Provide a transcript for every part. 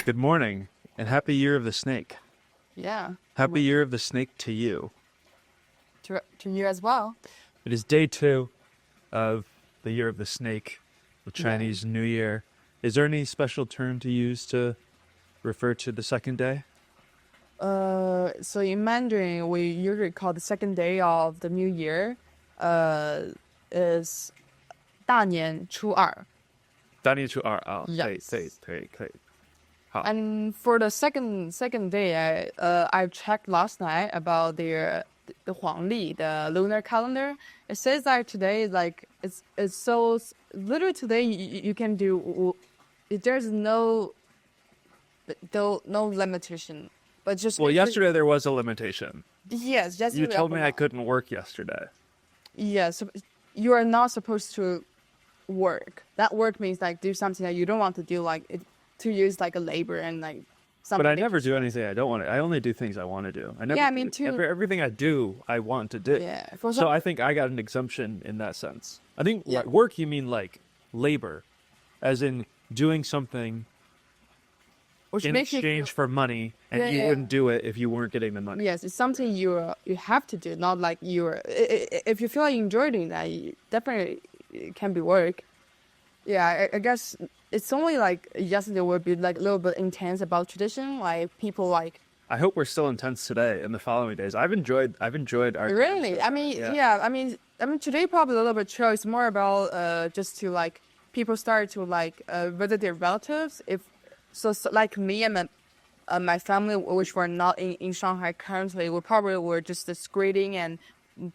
Good morning, and happy year of the snake. Yeah. Happy year of the snake to you. To you as well. It is day 2 of the year of the snake, the Chinese New Year. Is there any special term to use to refer to the second day? So in Mandarin, we usually call the second day of the New Year, is 大年初二. 大年初二啊， Yes. 可以。好。 And for the second day, I checked last night about the Huangli, the lunar calendar. It says that today is like it's so literally today you can do. There's no limitation, but just yesterday there was a limitation. Yes, just you told me I couldn't work yesterday. Yes, so you are not supposed to work. That work means like do something that you don't want to do, like to use like a labor and like something. But I never do anything I don't want to. I only do things I want to do. Me too. Everything I do, I want to do. Yeah. So I think I got an exemption in that sense. I think work, you mean like labor, as in doing something which in exchange for money, and you wouldn't do it if you weren't getting the money. Yes, it's something you have to do, not like if you feel like you enjoy doing that, definitely it can be work. Yeah, I guess it's only like yesterday would be like a little bit intense about tradition, like people like. I hope we're still intense today and the following days. I've enjoyed our. Really, I mean, today probably a little bit chill. It's more about just to like people start to like visit their relatives. So like me and my family, which were not in Shanghai currently, we probably were just greeting and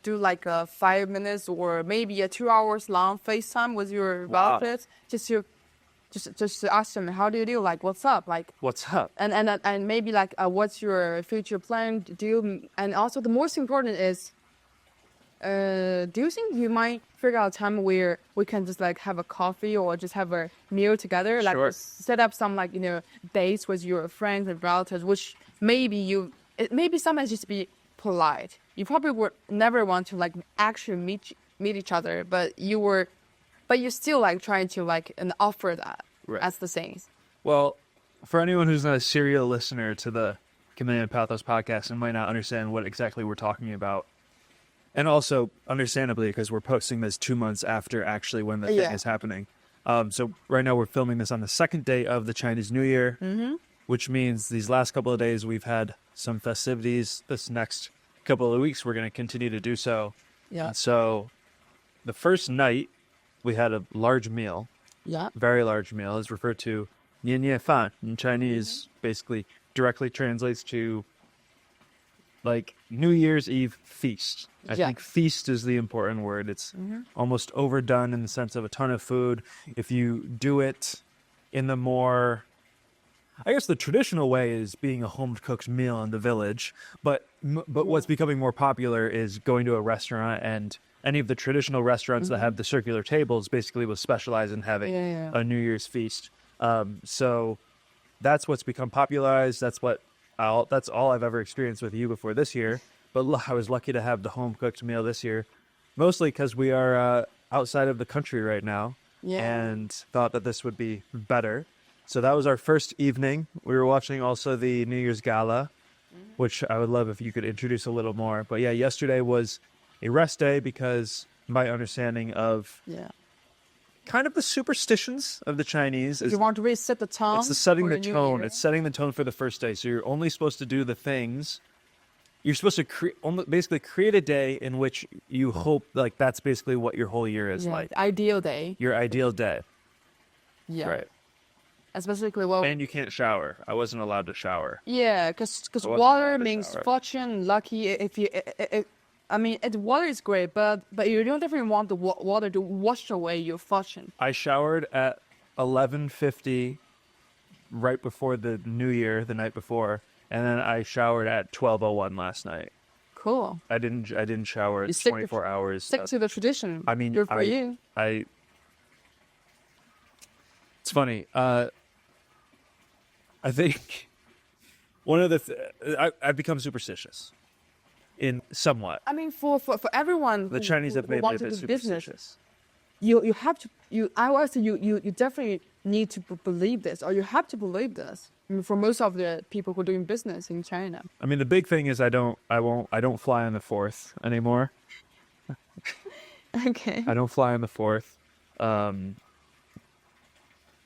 do like a 5 minutes or maybe a 2 hours long FaceTime with your relatives, just to ask them how do you do, like what's up, like what's up, and maybe like what's your future plan to do, and also the most important is, do you think you might figure out a time where we can just like have a coffee or just have a meal together, like set up some like dates with your friends and relatives, which maybe sometimes just be polite. You probably would never want to like actually meet each other, but you still like trying to like and offer that as the things. Well, for anyone who's not a serial listener to the Chameleon Pathos podcast and might not understand what exactly we're talking about, and also understandably because we're posting this 2 months after actually when the thing is happening. So right now we're filming this on the second day of the Chinese New Year, which means these last couple of days we've had some festivities. This next couple of weeks we're going to continue to do so. Yeah. So the first night we had a large meal. Yeah. Very large meal. Is referred to 年夜饭 in Chinese. Basically directly translates to like New Year's Eve feast. I think feast is the important word. It's almost overdone in the sense of a ton of food. If you do it in the more, I guess the traditional way is being a home-cooked meal in the village, but what's becoming more popular is going to a restaurant, and any of the traditional restaurants that have the circular tables basically will specialize in having a New Year's feast. So that's what's become popularized. That's all I've ever experienced with you before this year. But I was lucky to have the home-cooked meal this year, mostly because we are outside of the country right now, and thought that this would be better. So that was our first evening. We were watching also the New Year's Gala, which I would love if you could introduce a little more. But yeah, yesterday was a rest day because my understanding of kind of the superstitions of the Chinese is you want to really set the tone. It's setting the tone. It's setting the tone for the first day. So you're only supposed to do the things. You're supposed to basically create a day in which you hope like that's basically what your whole year is like. Ideal day. Your ideal day. Yeah. Right. Especially and you can't shower. I wasn't allowed to shower. Yeah, because water means fortune, lucky. Water is great, but you don't definitely want the water to wash away your fortune. I showered at 11:50, right before the New Year, the night before, and then I showered at 12:01 last night. Cool. I didn't shower. It's 24 hours. Stick to the tradition. I mean, good for you. It's funny. I think one of I've become superstitious, in somewhat. I mean, for everyone, the Chinese have made me a bit superstitious. You have to. I would say you definitely need to believe this, or you have to believe this. I mean, for most of the people who are doing business in China. I mean, the big thing is I don't fly on the 4th anymore. Okay. I don't fly on the 4th. I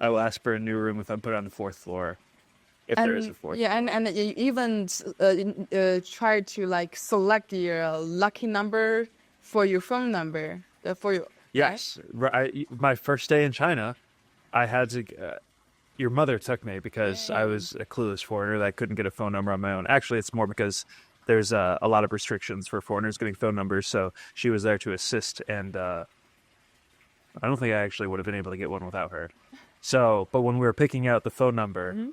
will ask for a new room if I'm put on the 4th floor, if there is a 4th. Yeah, and you even try to like select your lucky number for your phone number for your. Yes, my first day in China, I had to. Your mother took me because I was a clueless foreigner that couldn't get a phone number on my own. Actually, it's more because there's a lot of restrictions for foreigners getting phone numbers, so she was there to assist, and I don't think I actually would have been able to get one without her. So, but when we were picking out the phone number,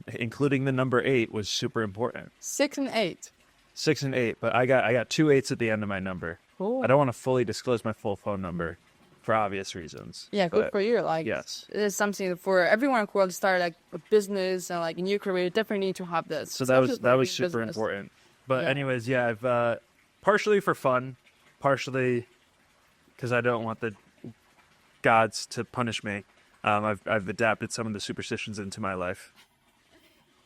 including the number 8 was super important. 6 and 8. 6 and 8, but I got 2 8s at the end of my number. Cool. I don't want to fully disclose my full phone number for obvious reasons. Yeah, good for you. Like, yes, it is something for everyone who wants to start like a business and like a new career. Definitely need to have this. So that was super important. But anyways, yeah, I've partially for fun, partially because I don't want the gods to punish me. I've adapted some of the superstitions into my life.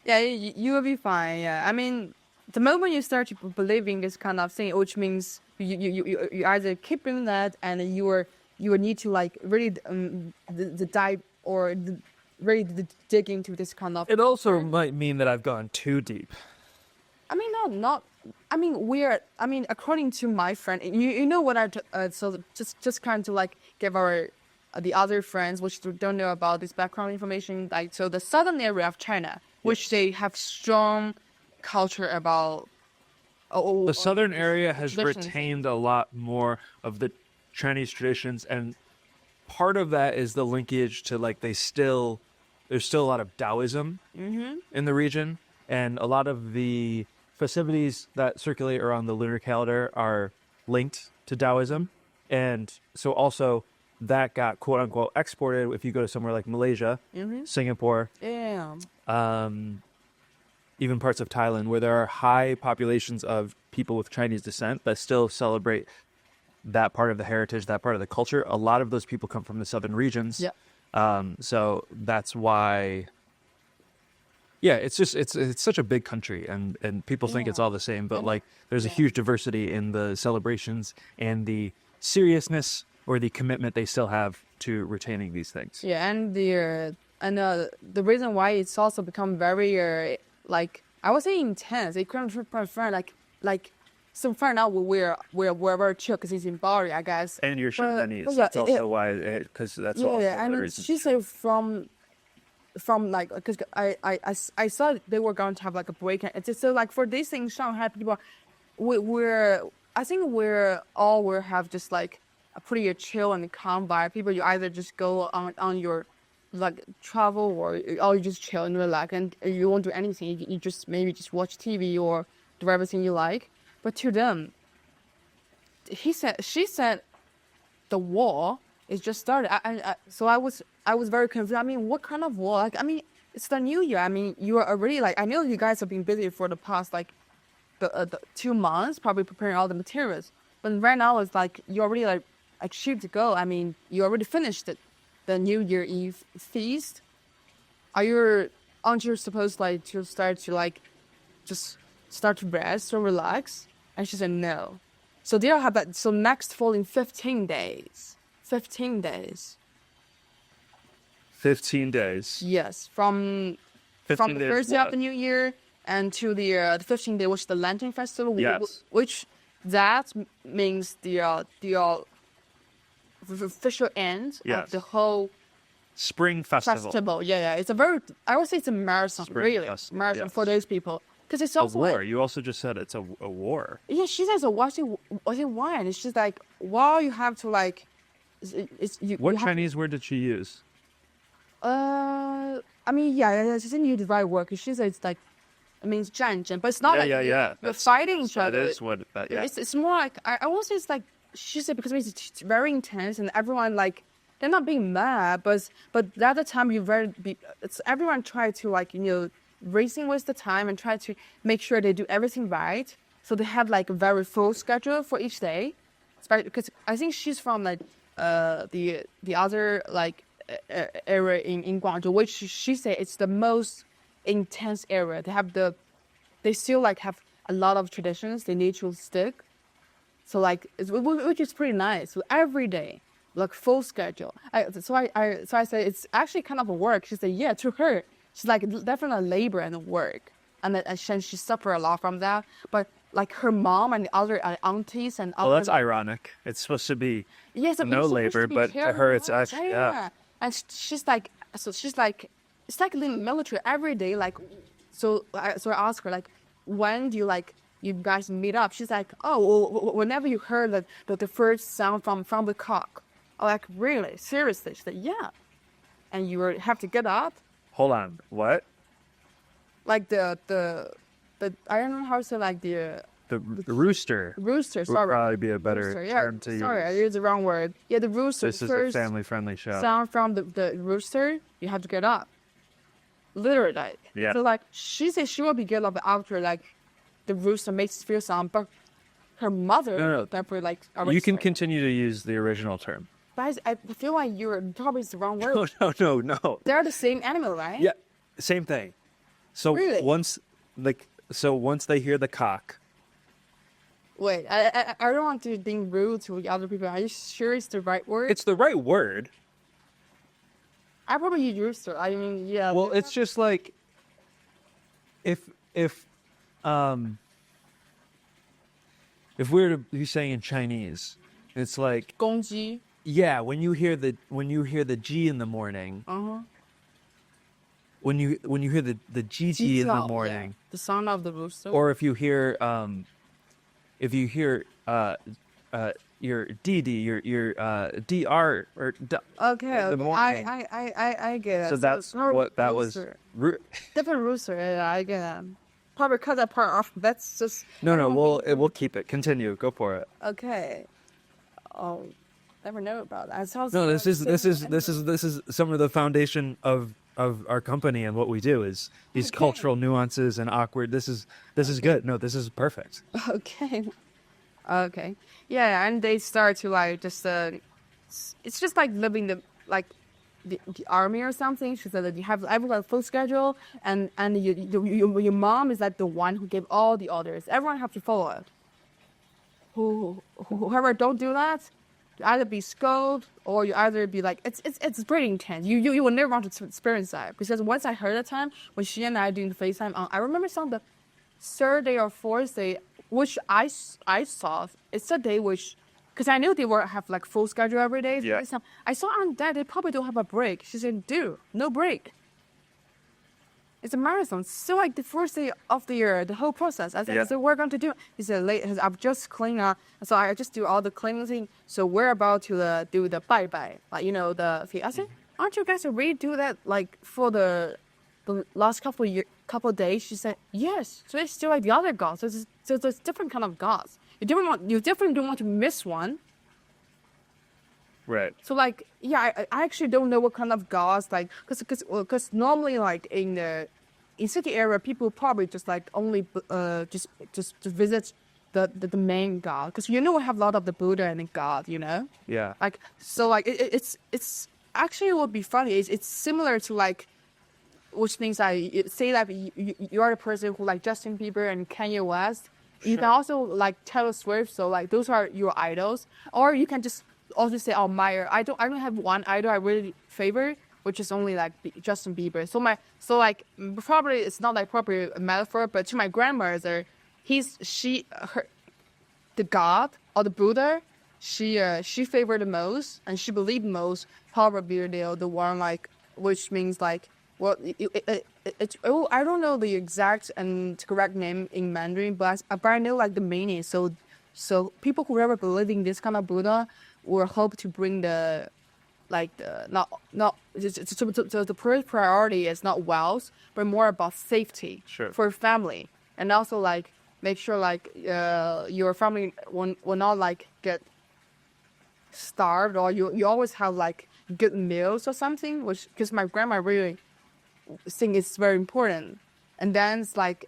Yeah, you will be fine. Yeah, I mean, the moment you start to believe in this kind of thing, which means you either keep doing that and you need to like really the dive or really dig into this kind of. It also might mean that I've gone too deep. I mean, not. I mean, according to my friend, you know what so just kind of like give our the other friends which don't know about this background information. Like, so the southern area of China, which they have strong culture about. The southern area has retained a lot more of the Chinese traditions, and part of that is the linkage to like there's still a lot of Taoism in the region, and a lot of the festivities that circulate around the lunar calendar are linked to Taoism, and so also that got quote unquote exported. If you go to somewhere like Malaysia, Singapore, even parts of Thailand, where there are high populations of people with Chinese descent that still celebrate that part of the heritage, that part of the culture, a lot of those people come from the southern regions. So that's why, it's such a big country, and people think it's all the same, but like there's a huge diversity in the celebrations and the seriousness or the commitment they still have to retaining these things. Yeah, and the reason why it's also become very like I would say intense. It couldn't prefer like. So for now we're very chill because he's in Bali, I guess. And you're Shenzhenese. That's also why, because that's also and the reason. She said from like because I saw they were going to have like a break. It's just so like for these things, Shanghai people, I think we'll have just like a pretty chill and calm vibe. People, you either just go on your like travel or you just chill and relax, and you won't do anything. You just maybe just watch TV or do everything you like. But to them, she said, the war is just started. So I was very confused. I mean, what kind of war? Like, I mean, it's the new year. I mean, you are already like, I know you guys have been busy for the past like the 2 months, probably preparing all the materials. But right now it's like you're already like shoot to go. I mean, you already finished the New Year Eve feast. Aren't you supposed like to start to like just start to rest or relax? And she said no. So they'll have that. So next following 15 days. 15 days. 15 days. Yes, from the first day of the New Year and to the 15th day, which is the Lantern Festival. Yes. Which that means the official end of the whole Spring Festival. Yeah. It's a very, I would say it's a marathon, marathon for those people. Because it's also a war. Like, you also just said it's a war. Yeah, she says was it why? And it's just like, wow, you have to like, What Chinese word did she use? I mean, yeah, she didn't use the right word. She said it's like, it means 战争, but it's not you're fighting each other. That is what. It's more like I won't say it's like she said because it's very intense and everyone like they're not being mad, but the other time it's everyone try to like racing with the time and try to make sure they do everything right. So they have like a very full schedule for each day, because I think she's from like the other like area in Guangzhou, which she said it's the most intense area. They still like have a lot of traditions they need to stick. So like, which is pretty nice. So every day, like full schedule. So I said it's actually kind of a work. She said, yeah, to her, she's like definitely labor and work, and she suffer a lot from that. But like her mom and the other aunties and Well, that's ironic. It's supposed to be yes, no labor, but to her it's actually yeah. And she's like, it's like the military every day. Like, so I asked her like, when do you guys meet up? She's like, oh, whenever you heard the first sound from the cock. I'm like, really? Seriously? She said, yeah. And you have to get up. Hold on, what? Like the I don't know how to say like the rooster. Rooster, would sorry. probably be a better Rooster, term to use. Sorry, I used the wrong word. Yeah, the rooster. This is first a family-friendly show. Sound from the rooster, you have to get up. Literally, like. Yeah. So like, she said she will be get up after like the rooster makes feel sound, but her mother No. definitely like. You can continue to use the original term. Guys, I feel like you're probably the wrong word. No. They're the same animal, right? Yeah, same thing. So Really? once they hear the cock, Wait, I don't want to be rude to other people. Are you sure it's the right word? it's the right word. I probably use rooster. I mean, yeah. Well, it's just like if we were to be saying in Chinese, it's like 公鸡. yeah, when you hear the G in the morning, when you hear the G in the morning, the sound of the rooster. or if you hear your DD, your DR or Okay, in the morning. I get it. So that's it's not what that rooster. was. Different rooster. Yeah, I get it. Probably cut that part off. That's just No, we'll keep it. Continue. Go for it. okay. Oh, never know about that. It sounds No, like this is some of the foundation of our company and what we do is these cultural nuances and awkward. This is good. No, this is perfect. Okay. Yeah, and they start to like just it's just like living the army or something. She said that you have everyone full schedule, and your mom is like the one who gave all the orders. Everyone have to follow it. Whoever don't do that, you either be scolded or you either be like it's pretty intense. You will never want to experience that, because once I heard the time when she and I doing the FaceTime, I remember some the third day or fourth day, which I saw. It's a day which, because I knew they were have like full schedule every day. Yeah. I saw on that they probably don't have a break. She said, dude, no break. It's a marathon. So like the first day of the year, the whole process. I said, Yeah. so we're going to do. He said, I've just cleaned up. So I just do all the cleaning thing. So we're about to do the bye bye. Like, you know, I said, aren't you guys already do that like for the last couple of days? She said, yes. So it's still like the other gods. So there's different kind of gods. You definitely don't want to miss one. Right. So like, yeah, I actually don't know what kind of gods, like, because normally like in city area, people probably just like only just visit the main god, because you know we have a lot of the Buddha and the God, you know. Yeah. Like, so like it's actually, it would be funny. It's similar to like, which means I say that you are the person who like Justin Bieber and Kanye West. You can also like Taylor Swift. So like those are your idols, or you can just also say, oh, I don't have one idol I really favor, which is only like Justin Bieber. So like probably it's not like proper metaphor, but to my grandmother, the God or the Buddha, she favored the most and she believed most, probably the one like, which means like, well, I don't know the exact and correct name in Mandarin, but I know like the meaning. So people who ever believe in this kind of Buddha will hope to bring the first priority is not wealth, but more about safety for family, and also like make sure like your family will not like get starved, or you always have like good meals or something. Which, because my grandma really think it's very important. And then it's like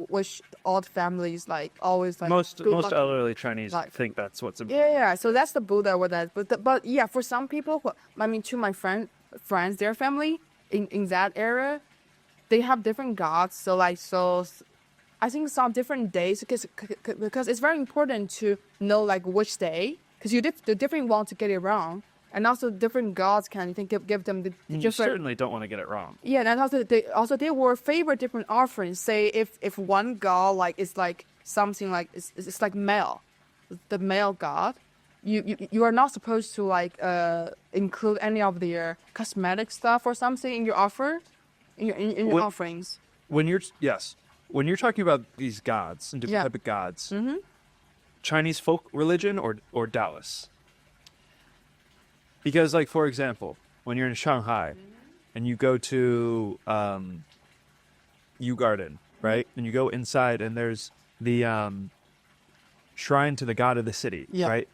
which all the families like always like Most good luck. elderly Chinese Like- think that's what's Yeah. So that's the Buddha with that. But yeah, for some people, I mean, to my friends, their family in that era, they have different gods. So like I think some different days because it's very important to know like which day because the different want to get it wrong, and also different gods can you think give them the You different. certainly don't want to get it wrong. Yeah, and also they were favorite different offerings. Say if one god like is like something like it's like male, the male god, you are not supposed to like include any of their cosmetic stuff or something in your offer, in your offerings. When you're talking about these gods and different Yeah. type of gods, Chinese folk religion or Taoist. Because, like, for example, when you're in Shanghai and you go to Yu Garden, right? And you go inside and there's the shrine to the god of the city, Yeah. right?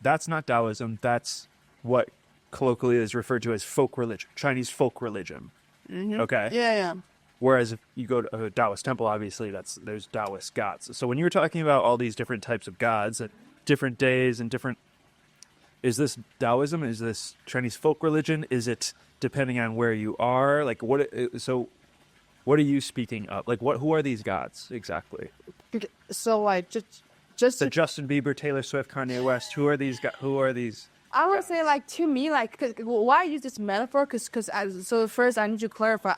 That's not Taoism. That's what colloquially is referred to as folk religion, Chinese folk religion. Okay? Yeah. Whereas if you go to a Taoist temple, obviously there's Taoist gods. So when you're talking about all these different types of gods at different days and different, is this Taoism? Is this Chinese folk religion? Is it depending on where you are? Like what? So what are you speaking of? Like who are these gods exactly? So like just The Justin Bieber, Taylor Swift, Kanye West. Who are these? Who are these? I would say like to me like why I use this metaphor because so first I need to clarify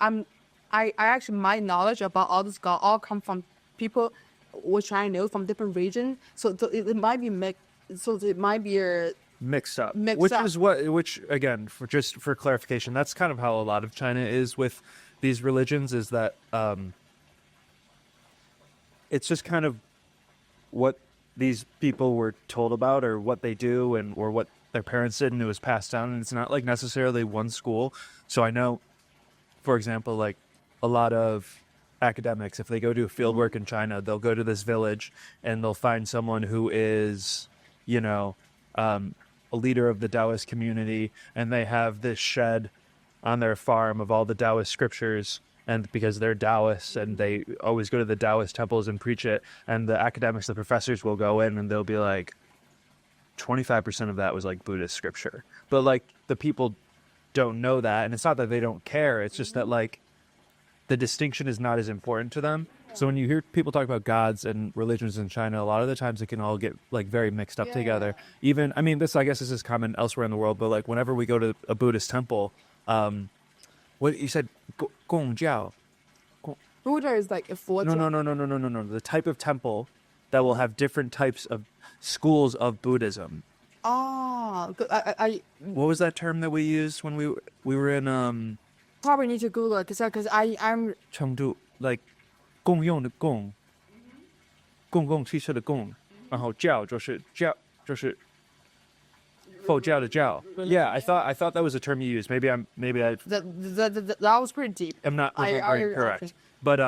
I actually my knowledge about all this god all come from people which I know from different regions so it might be mixed so it might be a Mixed up. Mixed up. Which again, for clarification, that's kind of how a lot of China is with these religions, is that it's just kind of what these people were told about or what they do or what their parents did and it was passed down, and it's not like necessarily one school. So I know, for example, like a lot of academics, if they go do field work in China, they'll go to this village and they'll find someone who is, a leader of the Taoist community, and they have this shed on their farm of all the Taoist scriptures, and because they're Taoists and they always go to the Taoist temples and preach it, and the academics, the professors will go in and they'll be like, 25% of that was like Buddhist scripture. But like the people don't know that, and it's not that they don't care, it's just that like the distinction is not as important to them. So when you hear people talk about gods and religions in China, a lot of the times it can all get like very mixed up together. Even, I mean, I guess this is common elsewhere in the world, but like whenever we go to a Buddhist temple, what you said, Gong Jiao. Buddha is like a fourth. No. The type of temple that will have different types of schools of Buddhism. Oh, I What was that term that we used when we were in probably need to Google it because I'm Chengdu, like 共用的共，公共汽车的共，然后教就是佛教的教. Yeah, I thought that was a term you used. Maybe I that was pretty deep. am not remembering correct. But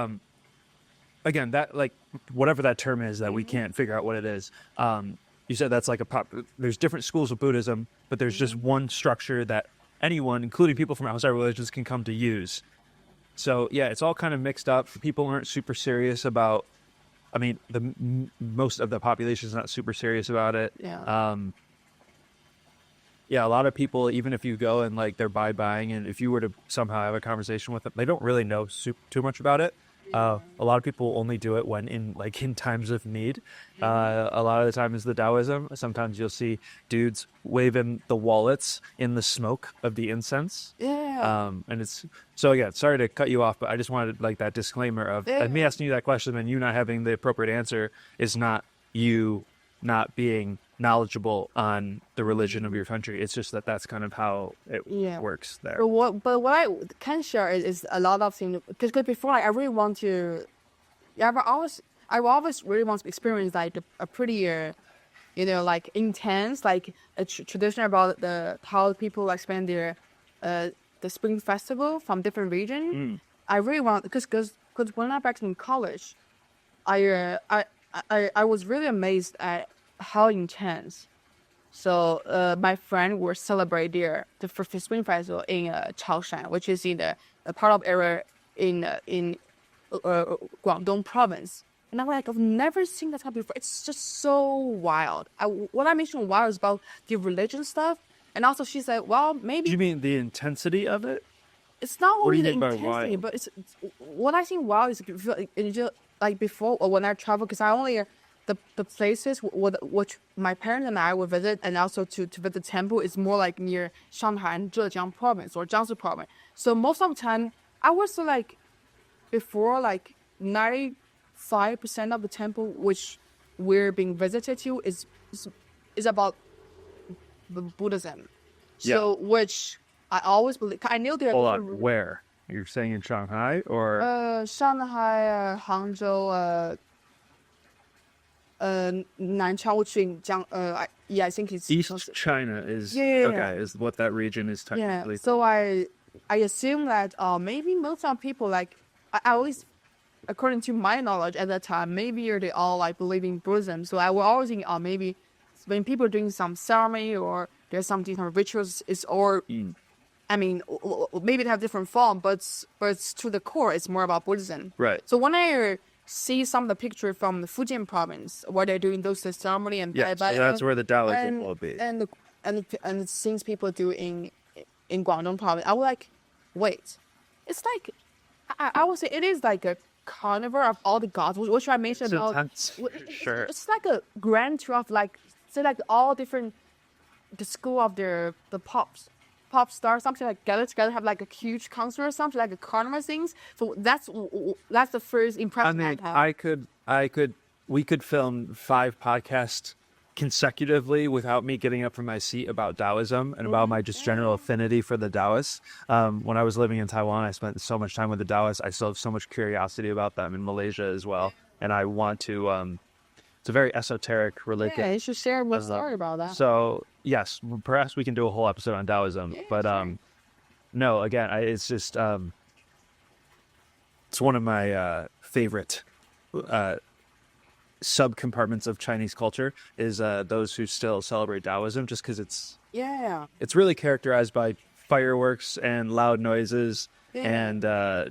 again, that like whatever that term is that we can't figure out what it is. You said that's like there's different schools of Buddhism, but there's just one structure that anyone, including people from outside religions, can come to use. So yeah, it's all kind of mixed up. People aren't super serious about. I mean, most of the population is not super serious about it. Yeah. Yeah, a lot of people, even if you go and like they're buying, and if you were to somehow have a conversation with them, they don't really know too much about it. A lot of people only do it when in times of need. A lot of the time is the Taoism. Sometimes you'll see dudes waving the wallets in the smoke of the incense. Yeah. And it's so again, sorry to cut you off, but I just wanted like that disclaimer of and me asking you that question and you not having the appropriate answer is not you not being knowledgeable on the religion of your country. It's just that's kind of how it works there. But what I can share is a lot of things because before I really want to, I always really want to experience like a prettier, like intense like a tradition about how people like spend their the Spring Festival from different regions. I really want because when I back in college, I was really amazed at how intense. So my friend will celebrate the Spring Festival in Chaoshan, which is in a part of area Guangdong province. And I'm like, I've never seen that type before. It's just so wild. What I mentioned wild is about the religion stuff. And also she said, well, Do maybe you mean the intensity of it? it's not What do only you the mean by intensity, wild? but it's what I think wild is it's just like before or when I travel, because I only the places which my parents and I would visit, and also to visit the temple is more like near Shanghai and Zhejiang province or Jiangsu province. So most of the time, I was like before like 95% of the temple which we're being visited to is about Buddhism. So which I always believe. I knew there are Hold different on. Where? You're saying in Shanghai or Shanghai, Hangzhou, Nanchao, Qingjiang. Yeah, I think it's East China is Yeah. is what that region is Yeah. technically. So I assume that maybe most of people like at least according to my knowledge at that time, maybe they all like believe in Buddhism. So I will always think, maybe when people are doing some ceremony or there's some different rituals, it's or I mean, maybe they have different form, but it's to the core, it's more about Buddhism. Right. So when I see some of the picture from the Fujian province where they're doing those ceremony and Yeah, so that's where the Taoism will be. and the things people do in Guangdong province, I was like, wait, it's like I would say it is like a carnival of all the gods, which I mentioned It's about. intense, sure. It's like a grand tour of like say like all different the school of the pop stars, something like gather together, have like a huge concert or something like a carnival things. So that's the first I impression mean, I have. we could film 5 podcasts consecutively without me getting up from my seat about Taoism and about my just general affinity for the Taoists. When I was living in Taiwan, I spent so much time with the Taoists. I still have so much curiosity about them in Malaysia as well. And I want to, it's a very esoteric religion. Yeah, you should share a story about that. So yes, perhaps we can do a whole episode on Taoism, but no, again, it's just it's one of my favorite subcompartments of Chinese culture is those who still celebrate Taoism, just because it's really characterized by fireworks and loud noises and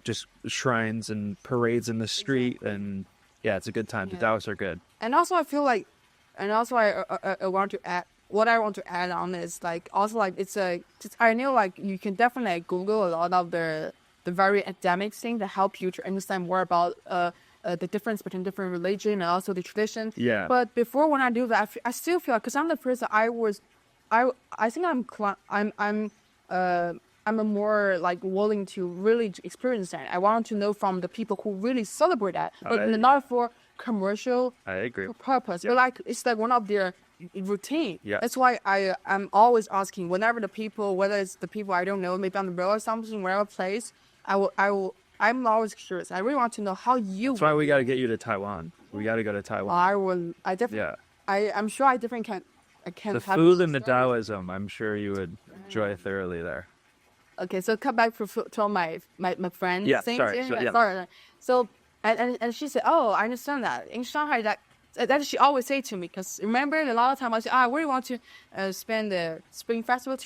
just shrines and parades in the street, and it's a good time. The Taoists are good. And also, I feel like, and also I want to add, what I want to add on is like, also like, I know like you can definitely like, Google a lot of the very academic things that help you to understand more about the difference between different religion and also the tradition. Yeah. But before when I do that, I still feel like, because I'm the person I think I'm a more like willing to really experience that. I want to know from the people who really celebrate that, but not for commercial I agree. purpose. But like it's like one of their routine. Yeah. That's why I'm always asking whenever the people, whether it's the people I don't know, maybe on the road or something, wherever place, I'm always curious. I really want to know how you. That's why we got to get you to Taiwan. We got to go to Taiwan. I definitely. Yeah. I'm sure I definitely can. The have food and the stories. Taoism, I'm sure you would enjoy thoroughly there. Okay, so come back to my friend. Yeah, thing. sorry, Sorry. So and she said, oh, I understand that in Shanghai that she always say to me, because remember a lot of time I said, I really want to spend the Spring Festival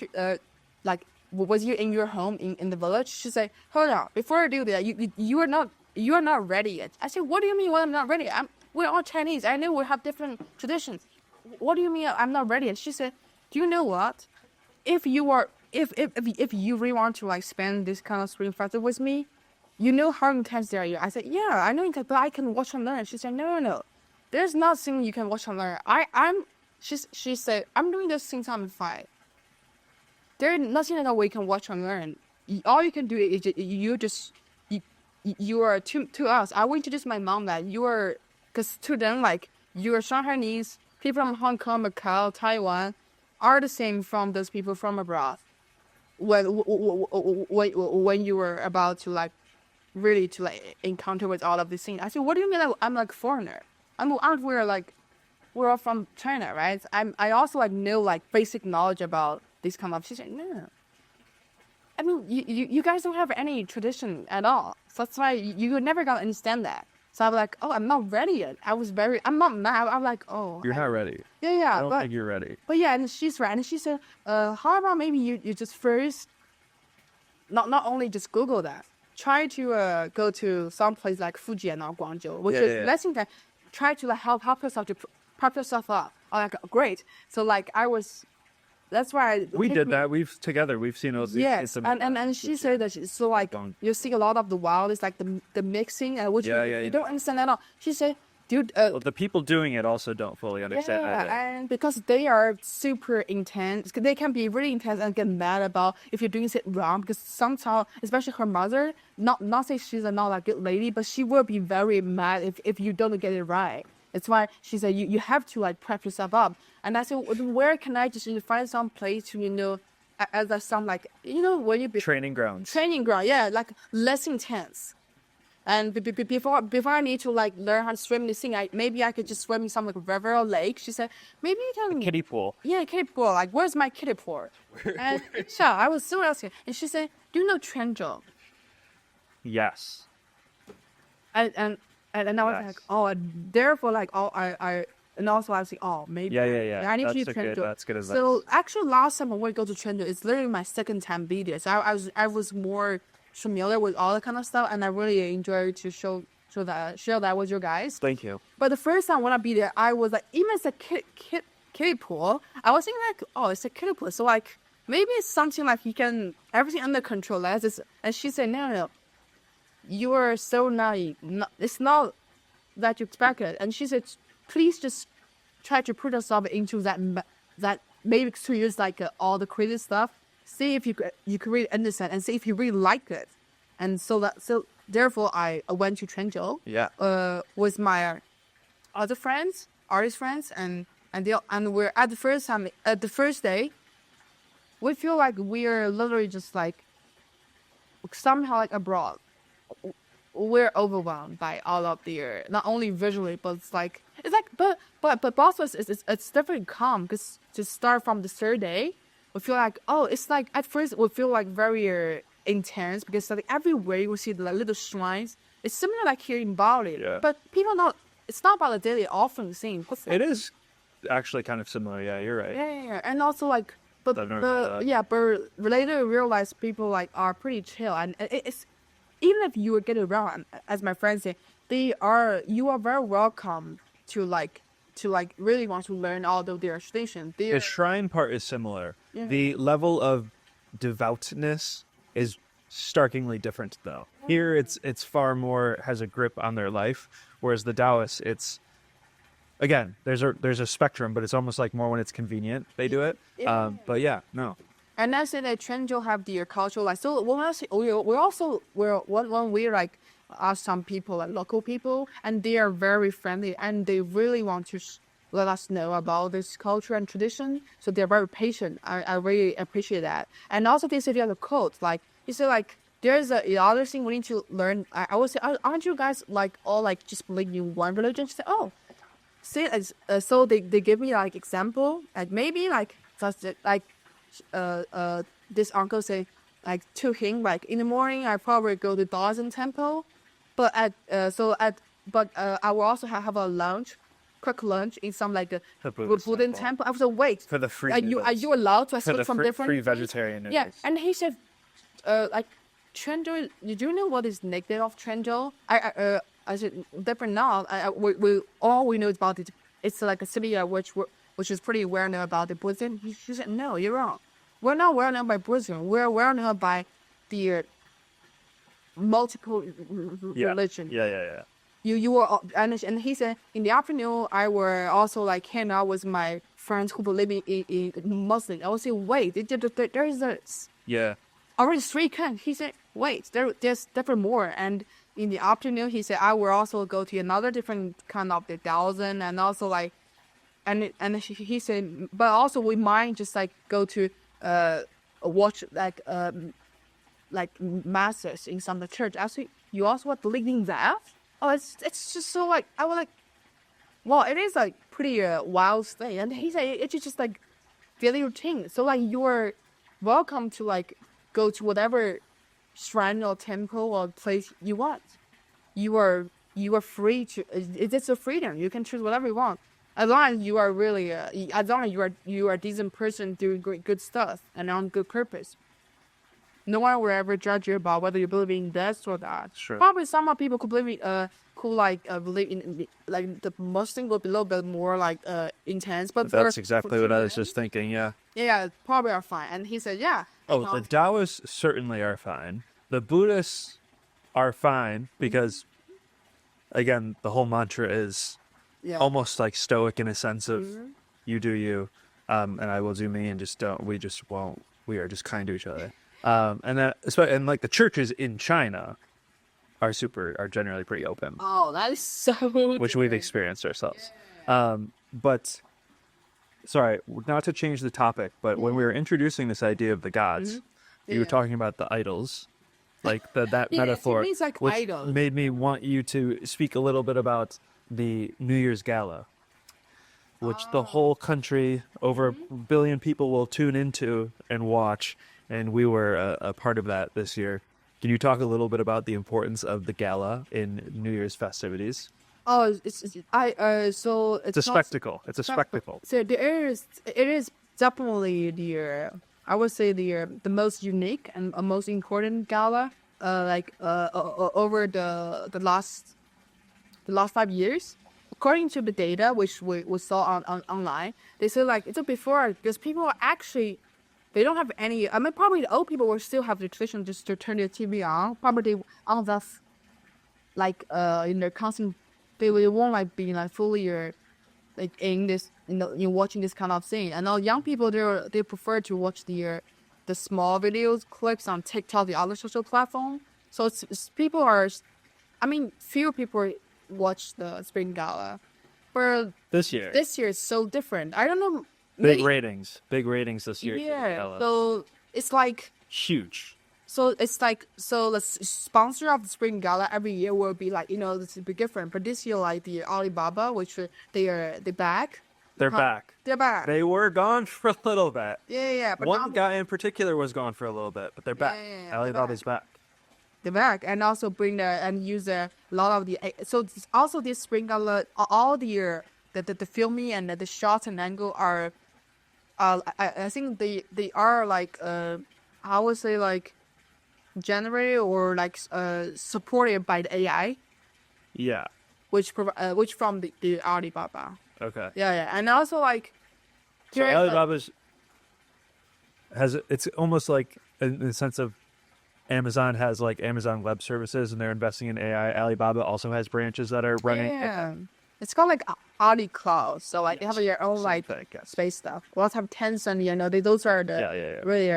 like was you in your home in the village? She said, hold on, before I do that, you are not ready yet. I said, what do you mean I'm not ready? We're all Chinese. I know we have different traditions. What do you mean I'm not ready? And she said, do you know what? If you really want to like spend this kind of Spring Festival with me, you know how intense they are. I said, yeah, I know intense, but I can watch and learn. She said, no. There's nothing you can watch and learn. She said, I'm doing this since I'm 5. There's nothing at all we can watch and learn. All you can do is you are to us. I will introduce my mom that you are, because to them like you are Shanghainese, people from Hong Kong, Macau, Taiwan are the same from those people from abroad. When you were about to like really to like encounter with all of these things, I said, what do you mean I'm like foreigner? We're all from China, right? I also like know like basic knowledge about this kind of. She said, no. I mean, you guys don't have any tradition at all. So that's why you never gonna understand that. So I was like, oh, I'm not ready yet. I'm not mad. I'm like, oh. You're not ready. Yeah. I don't think you're ready. But yeah, and she's right. And she how about maybe you just first, not only just Google that, try to go to some place like Fujian or Guangzhou, which is less intense. Try to like help yourself to prep yourself up. I'm like, great. So like that's why we did that. We've seen those. Yes, and she said that so like you see a lot of the wild is like the mixing, which you don't understand at all. She said, dude, well, the people doing it also don't fully understand. And because they are super intense, they can be really intense and get mad about if you're doing it wrong. Because sometimes, especially her mother, not say she's not a good lady, but she will be very mad if you don't get it right. That's why she said you have to like prep yourself up. And I said, where can I just find some place to as some like when you be training ground, like less intense. And before I need to like learn how to swim this thing, maybe I could just swim in some like river or lake. She said, maybe you can kiddie pool. Yeah, kiddie pool. Like, where's my kiddie pool? And yeah, I was so asking, and she said, do you know Quanzhou? Yes. And I was like, oh, therefore, like, oh, and also I was like, oh, maybe. Yeah. I need that's to do Quanzhou. That's good as that. So actually, last time when we go to Quanzhou, it's literally my second time being there. So I was more familiar with all that kind of stuff, and I really enjoyed to share that with you guys. Thank you. But the first time when I be there, I was like, even it's a kiddie pool, I was thinking like, oh, it's a kiddie pool, so like maybe it's something like you can everything under control. And she said, no, you are so naive. It's not that you expect it. And she said, please just try to put yourself into that maybe experience like all the crazy stuff. See if you could really understand and see if you really like it. And so therefore I went to Quanzhou. Yeah. With my other friends, artist friends, and we're at the first day, we feel like we're literally just like somehow like abroad. We're overwhelmed by all of the not only visually but but also it's definitely calm because to start from the third day, we feel like it's like at first we feel like very intense because like everywhere you will see the little shrines. It's similar like here in Bali, but it's not about the daily offering thing. It is actually kind of similar. Yeah, you're right. Yeah, and also like but later realize people like are pretty chill, and it's even if you get it wrong, as my friends say, you are very welcome to really want to learn all of their traditions. The shrine part is similar. Yeah. The level of devoutness is starkly different, though. Here, it's far more has a grip on their life, whereas the Taoists, it's again there's a spectrum, but it's almost like more when it's convenient they do it. But yeah, no. And I say that Quanzhou have their culture like so. When we like ask some people like local people, and they are very friendly and they really want to let us know about this culture and tradition. So they're very patient. I really appreciate that. And also they say they have a code. Like you say like there's a other thing we need to learn. I would say aren't you guys like all like just believe in one religion? She said so they give me like example and maybe like just like. This uncle say like to him like in the morning I probably go to Daoism temple, but I will also have a quick lunch in some like a Buddhist temple. I was like, wait, for the free are you allowed to switch from different free vegetarian noodles? Yeah, and he said like Quanzhou, do you know what is negative of Quanzhou? I said different now. We all we know about it. It's like a city which is pretty well known about the Buddhism. He said, no, you're wrong. We're not well known by Buddhism. We're well known by the multiple religion. Yeah. You were, and he said, in the afternoon, I were also like hang out with my friends who believe in Muslim. I would say, wait, there is already 3 kinds. He said, wait, there's different more. And in the afternoon, he said, I will also go to another different kind of the Taoism and also like, and he said, but also we might just like go to watch like masses in some of the church. Actually, you also want believing that? Oh, it's just so like I was like, well, it is like pretty wild thing. And he said it's just like daily routine. So like you're welcome to like go to whatever shrine or temple or place you want. You are free to. It's a freedom. You can choose whatever you want. As long as you are really, as long as you are a decent person doing good stuff and on good purpose. no one will ever judge you about whether you believe in this or that. Sure. Probably some of people could believe believe in like the Muslim will be a little bit more like intense, but That's exactly what I was just thinking. Yeah. yeah, probably are fine. And he said, yeah. Oh, the Taoists certainly are fine. The Buddhists are fine because, again, the whole mantra is yeah. almost like stoic in a sense of you do you, and I will do me, and we just won't. We are just kind to each other. And like the churches in China are generally pretty open, Oh, that is so which we've experienced ourselves. But sorry, not to change the topic, but when we were introducing this idea of the gods, you were talking about the idols, like that metaphor, it means like which idols. made me want you to speak a little bit about the New Year's Gala, which the whole country, over a billion people, will tune into and watch, and we were a part of that this year. Can you talk a little bit about the importance of the gala in New Year's festivities? Oh, It's a spectacle. It's a spectacle. So it is definitely I would say the most unique and most important gala, over the last 5 years. According to the data which we saw on online, they say like it's a before because people are actually they don't have any. I mean, probably the old people will still have the tradition just to turn their TV on. Probably they on that like in their constant. They won't like be like fully like in this watching this kind of thing. And now young people they prefer to watch the small videos clips on TikTok, the other social platform. So people are, I mean, few people watch the Spring Gala, but This year is so different. I don't know. big ratings this year. Yeah. Gala. So it's like. Huge. So it's like the sponsor of the Spring Gala every year will be like this will be different. But this year like the Alibaba, which they're back. They're back. They're back. They were gone for a little bit. Yeah. But One guy in particular was gone for a little bit, but they're back. Yeah, Alibaba's back. They're back and also bring and use a lot of the. So it's also this Spring Gala, all the filming and the shots and angle are. I think they are like I would say like. Generated or like supported by the AI, Yeah. which from the Alibaba. Okay. Yeah, and also like. So Alibaba's it's almost like in the sense of Amazon has like Amazon Web Services and they're investing in AI. Alibaba also has branches that are running. Yeah, it's called like Ali Cloud. So like they have their own like space stuff. We also have Tencent. Those are the really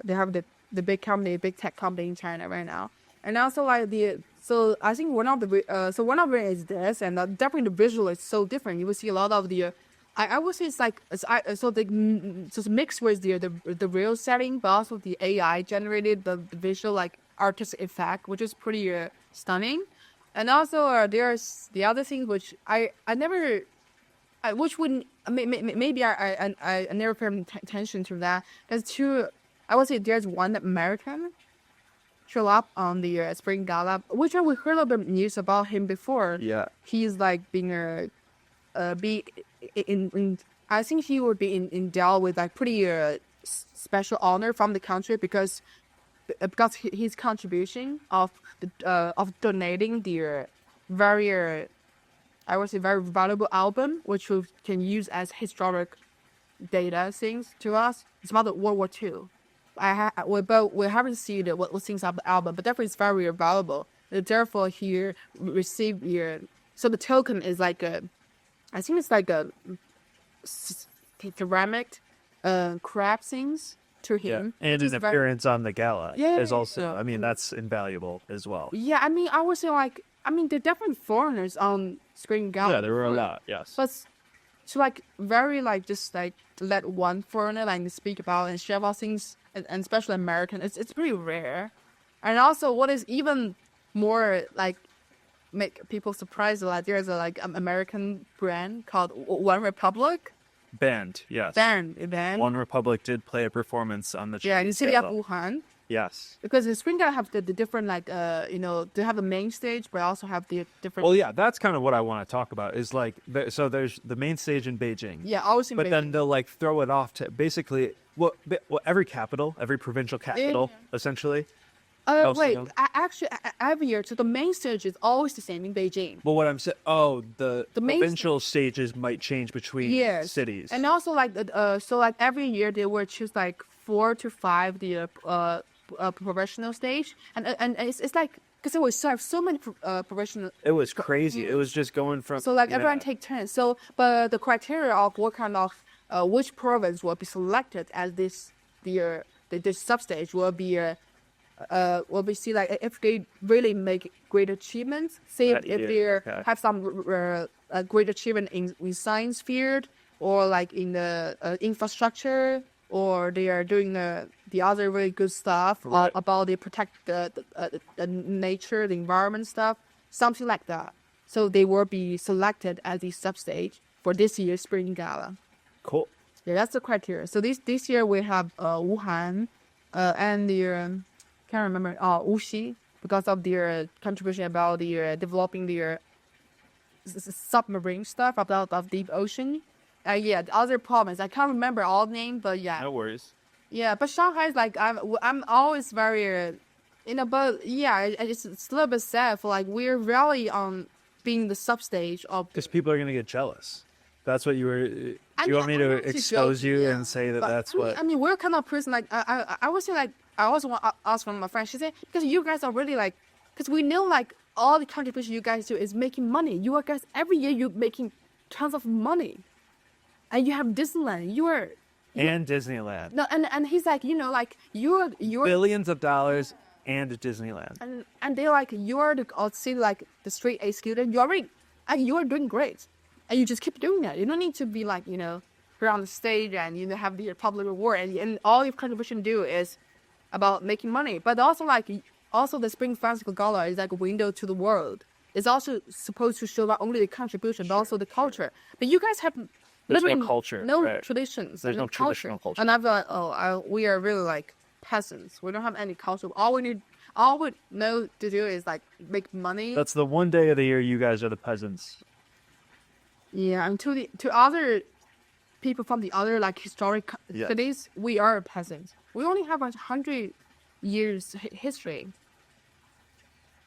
they have the big tech company in China right now, and also like so I think one of it is this, and definitely the visual is so different. You will see a lot of the, I would say it's like so it's mixed with the real setting, but also the AI generated the visual like artistic effect, which is pretty stunning, and also there's the other thing which I never. Which wouldn't maybe I never paid attention to that. There's two. I would say there's one American show up on the Spring Gala, which we heard a bit of news about him before. Yeah, he's like being I think he would be endowed with like pretty special honor from the country because his contribution of donating the very I would say very valuable album, which we can use as historic data things to us. It's about World War II. We haven't seen what things of the album, but definitely it's very valuable. Therefore, he received so the token is like I think it's like a ceramic crab things to him. Yeah. And an appearance on the gala is also. So, I mean, that's invaluable as well. Yeah, I mean, I would say like they're definitely foreigners on Spring Gala. Yeah, there were a lot. Yes, but to like very like just like let one foreigner like speak about and share about things, and especially American, it's pretty rare. And also, what is even more like make people surprised, like there's a like American brand called One Republic. Band, yes. Band. One Republic did play a performance on the in the city of Wuhan. Yes. Because the Spring Gala have the different like they have the main stage, but also have the different. Well, yeah, that's kind of what I want to talk about. Is like so there's the main stage in Beijing. Yeah, always in Beijing. But then they'll like throw it off to basically every capital, every provincial capital, essentially. Wait, know. actually, every year, so the main stage is always the same in Beijing. But what I'm saying, the main provincial stages might change between cities. And also like so like every year they will choose like 4 to 5 the professional stage, and it's like because we have so many professional. It was crazy. It was just going from So like everyone take turns. So but the criteria of what kind of which province will be selected as this substage will be. Will we see like if they really make great achievements, say if they have some great achievement in science field or like in the infrastructure, or they are doing the other really good stuff about they protect the nature, the environment stuff, something like that. So they will be selected as the substage for this year's Spring Gala. Cool. Yeah, that's the criteria. So this year we have Wuhan and the can't remember Wuxi, because of their contribution about the developing their submarine stuff about of deep ocean. Yeah, the other province I can't remember all the name, but yeah. No worries. Yeah, but Shanghai is like I'm always very, but yeah, it's a little bit sad for like we're really on being the substage of. Because people are gonna get jealous. That's what you were. You want me to expose you and say that that's what? I mean, we're kind of person like I was saying like. I also want to ask one of my friends. She said, because you guys are really like, because we know like all the contribution you guys do is making money. You are guys every year you're making tons of money, and you have Disneyland. And Disneyland. No, and he's like, like you're billions of dollars and Disneyland. And they're like you're the see like the straight A student. You're doing great, and you just keep doing that. You don't need to be like here on the stage and have the public reward and all your contribution do is about making money. But also the Spring Festival Gala is like a window to the world. It's also supposed to show not only the contribution but also the culture. But you guys have there's no culture, no traditions. There's no traditional culture. And I feel like we are really like peasants. We don't have any culture. All we know to do is like make money. That's the one day of the year you guys are the peasants. Yeah, and to other people from the other like historic cities, we are peasants. We only have 100 years history.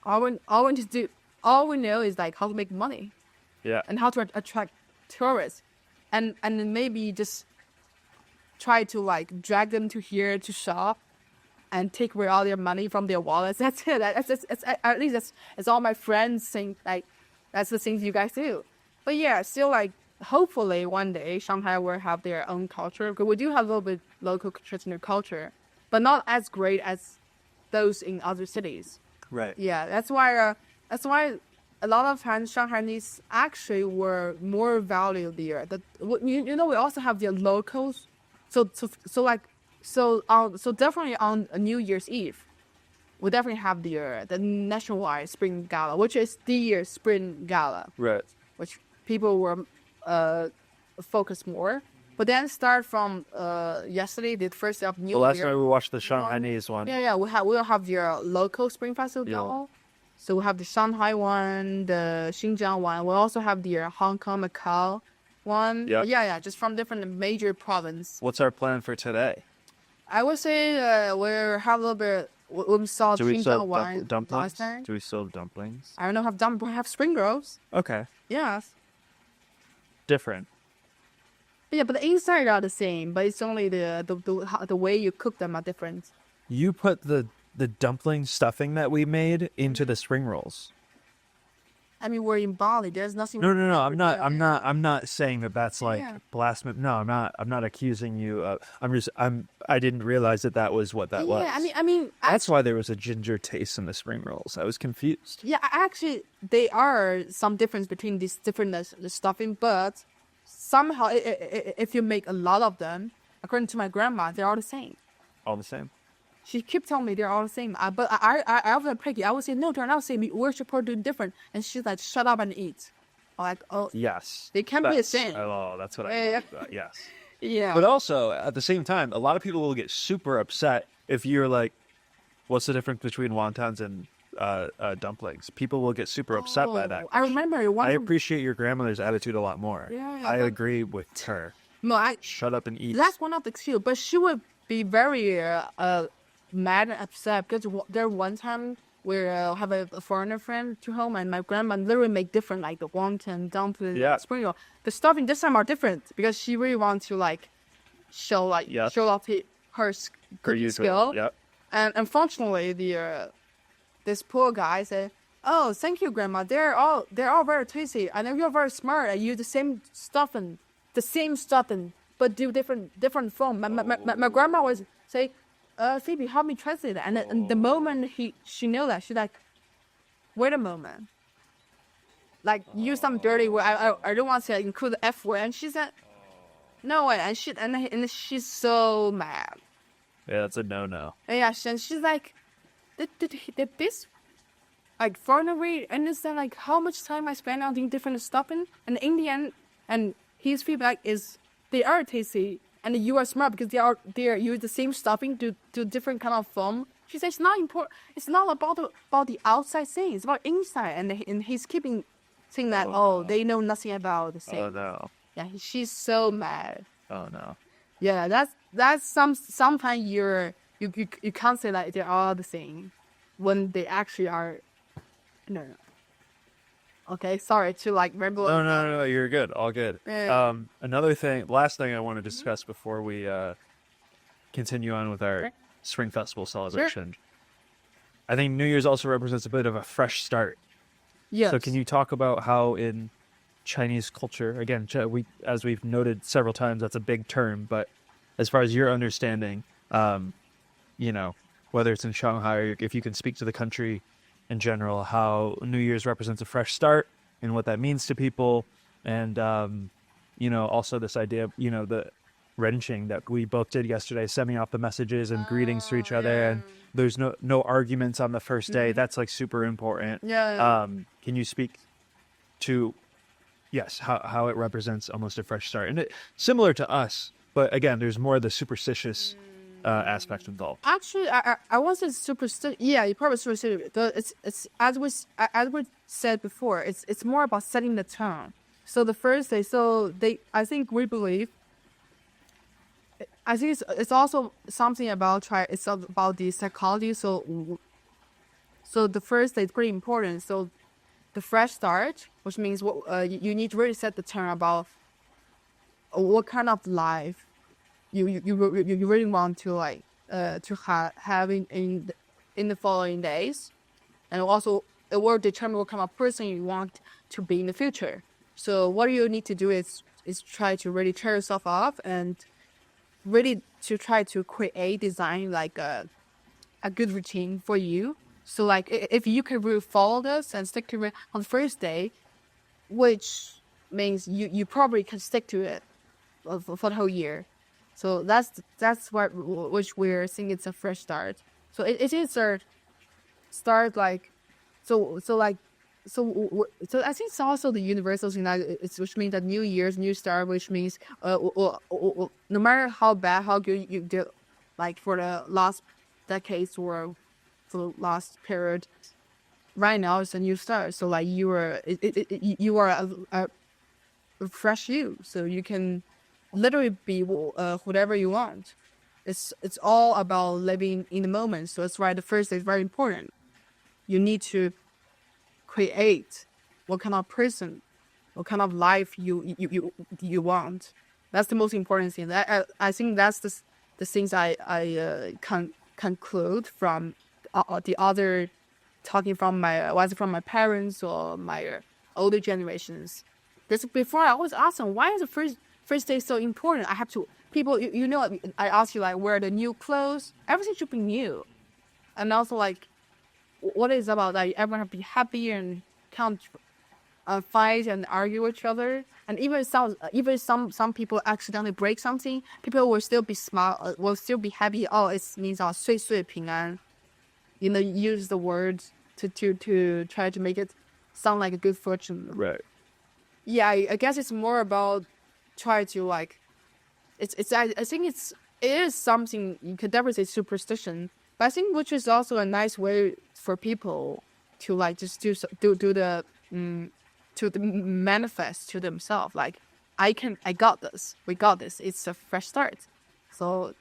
All we know is like how to make money. Yeah. And how to attract tourists, and maybe just try to like drag them to here to shop, and take away all their money from their wallets. That's it. At least that's all my friends think. Like that's the things you guys do. But yeah, still like. Hopefully one day Shanghai will have their own culture, because we do have a little bit local traditional culture, but not as great as those in other cities. Right. Yeah, that's why a lot of times Shanghainese actually were more valued there. We also have the locals, so definitely on New Year's Eve, we definitely have the nationwide Spring Gala, which is the year's Spring Gala. Right. Which people were. Focus more, but then start from yesterday, the first day of New Year. Last night we watched the Shanghainese one. Yeah, we'll have your local Spring Festival Gala. So we have the Shanghai one, the Xinjiang one. We also have the Hong Kong, Macau one. Yeah, just from different major provinces. What's our plan for today? I would say we have a little bit. We saw Xinjiang one dumplings? last time. Do we still have dumplings? I don't know. Have dumplings? We have spring rolls. Okay. Yes. Different. Yeah, but the inside are the same, but it's only the way you cook them are different. You put the dumpling stuffing that we made into the spring rolls. I mean, we're in Bali. There's nothing. No. I'm not saying that that's like blasphemy. No, I'm not accusing you of. I didn't realize that was what that was. Yeah, I mean. That's why there was a ginger taste in the spring rolls. I was confused. Yeah, actually, there are some difference between these different the stuffing, but somehow, if you make a lot of them, according to my grandma, they're all the same. All the same. She kept telling me they're all the same. But I was picky. I would say, no, they're not the same. We're supposed to do different. And she's like, shut up and eat. I'm like, oh. Yes. They can't be the same. Oh, that's what I thought. Yes. Yeah. But also, at the same time, a lot of people will get super upset if you're like, what's the difference between wontons and dumplings? People will get super upset by that. I remember I appreciate your grandmother's attitude a lot more. Yeah, I agree with her. No, shut up and eat. that's one of the excuse, but she would be very mad and upset because there one time we have a foreigner friend to home, and my grandma literally make different like the wonton, dumpling, spring roll. The stuffing this time are different because she really wants to like show off her cooking skill. Yeah. And unfortunately, this poor guy said, "Oh, thank you, Grandma. They're all very tasty, and you're very smart. I use the same stuffing, but do different form." My grandma was say, "Phoebe, help me translate it." And the moment she knew that, she's like, "Wait a moment, like use some dirty word. I don't want to include the F word." And she said, "No way," and she's so mad. Yeah, that's a no. And yeah, and she's like, did this like foreigner really understand like how much time I spend on doing different stuffing? And in the end, and his feedback is they are tasty and you are smart because they are use the same stuffing to different kind of form. She says it's not important. It's not about the outside thing. It's about inside. And he's keeping saying that they know nothing about the same. Oh no. Yeah, she's so mad. Oh no. Yeah, that's sometimes you can't say like they're all the same when they actually are. No. Okay, sorry to like ramble. No, you're good. All good. Yeah. Last thing I want to discuss before we continue on with our Spring Festival celebration. Sure. I think New Year's also represents a bit of a fresh start. Yes. So can you talk about how in Chinese culture, again, as we've noted several times, that's a big term, but as far as your understanding, whether it's in Shanghai or if you can speak to the country in general, how New Year's represents a fresh start and what that means to people. And, also this idea of, the wrenching that we both did yesterday, sending off the messages and greetings to each other. And there's no arguments on the first day. That's like super important. Yeah. Can you speak to, yes, how it represents almost a fresh start? And similar to us, but again, there's more of the superstitious aspect involved. Actually, I wasn't superstitious. Yeah, you're probably superstitious. It's as we said before. It's more about setting the tone. So the first day, I think we believe. I think it's also something about it's about the psychology. So the first day is pretty important. So the fresh start, which means you need to really set the tone about what kind of life you really want to like to have in the following days, and also it will determine what kind of person you want to be in the future. So what you need to do is try to really turn yourself off and really to try to design like a good routine for you. So like if you can really follow this and stick to it on the first day, which means you probably can stick to it for the whole year. So that's which we're seeing it's a fresh start. So it is a start like so I think it's also the universal thing that which means that New Year's new start, which means no matter how bad how good you did like for the last decades or for the last period, right now it's a new start. So like you are a fresh you, so you can literally be whatever you want. It's all about living in the moment. So that's why the first day is very important. You need to create what kind of person, what kind of life you want. That's the most important thing. I think that's the things I can conclude from the other talking from my parents or my older generations. This before I always ask them why is the first day so important. I have to people I ask you like wear the new clothes. Everything should be new, and also like what is about like everyone have to be happy and can't fight and argue with each other. And even some people accidentally break something, people will still be smile, will still be happy. Oh, it means 岁岁平安. Use the words to try to make it sound like a good fortune. Right. Yeah, I guess it's more about try to like, I think it is something you could never say superstition, but I think which is also a nice way for people to like just do the to manifest to themselves. Like I got this. We got this. It's a fresh start. So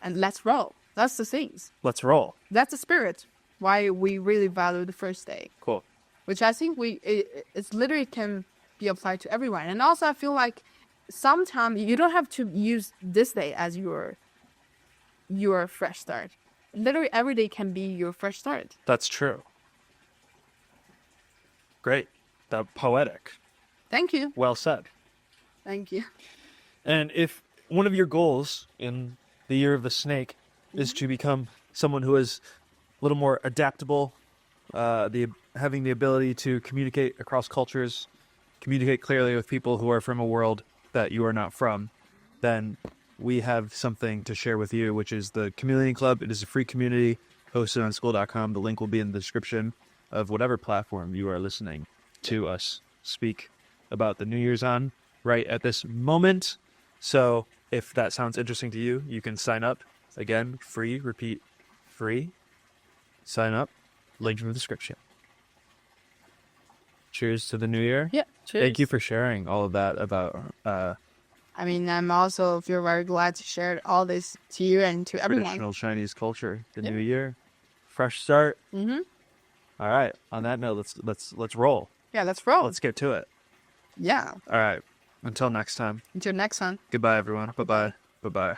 and let's roll. That's the things. Let's roll. That's the spirit. Why we really value the first day. Cool. Which I think it's literally can be applied to everyone. And also I feel like sometimes you don't have to use this day as your fresh start. Literally every day can be your fresh start. That's true. Great. That poetic. Thank you. Well said. Thank you. And if one of your goals in the year of the snake is to become someone who is a little more adaptable, having the ability to communicate across cultures, communicate clearly with people who are from a world that you are not from, then we have something to share with you, which is the Chameleon Club. It is a free community hosted on school.com. The link will be in the description of whatever platform you are listening to us speak about the New Year's on right at this moment. So if that sounds interesting to you, you can sign up. Again, free, repeat, free. Sign up. Link in the description. Cheers to the new year. Yeah. Cheers. Thank you for sharing all of that about I mean, I'm also feel very glad to share all this to you and to everyone. traditional Chinese culture. The new year, fresh start. Mm-hmm. All right. On that note, let's roll. Yeah, let's roll. Let's get to it. Yeah. All right. Until next time. Until next time. Goodbye, everyone. Bye bye. Bye bye.